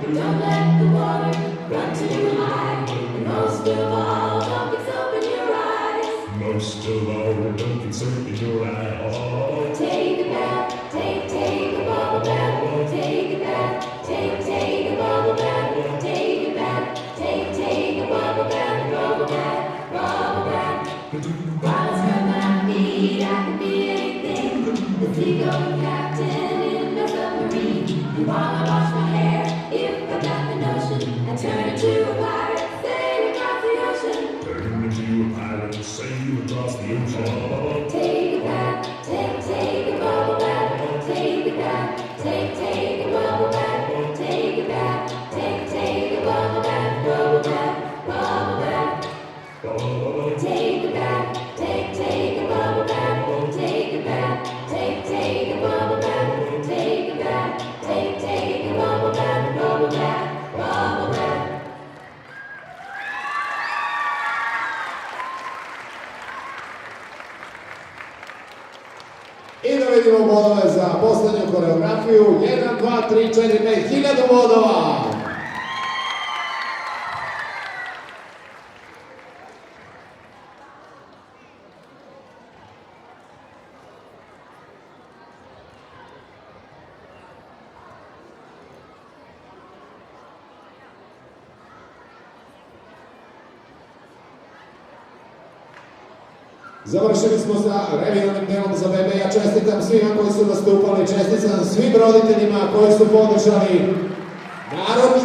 Don't let the water run too high. And most of all, don't get soap in your eyes. Most of all, don't get soap in your eyes. Take a bath, take a bubble bath. Take a bath, take a bubble bath. Take a bath, take a bubble bath. Bubble bath, bubble bath. While I scrub my feet, I can be anything. The seagull captain in a submarine. And while I wash my hair, if I got the notion, I turn into a pirate, sail across the ocean. Turn into a pirate, sail across the ocean. Take a bath, take a bubble bath. Take a bath, take a bubble bath. Take a bath, take a bubble bath. Bubble bath, bubble bath. Take a bath, take a bubble bath. Take a bath, take a bubble bath. Take a bath, take a bubble bath. Bubble bath, bubble bath. I da vidimo bodove za poslednju koreografiju. 1, 2, 3, 4, 5, 1000 bodova! Završili smo sa regionalnim delom za bebe. Ja čestitam svima koji su nastupali, čestitam svim roditeljima koji su podržali narod.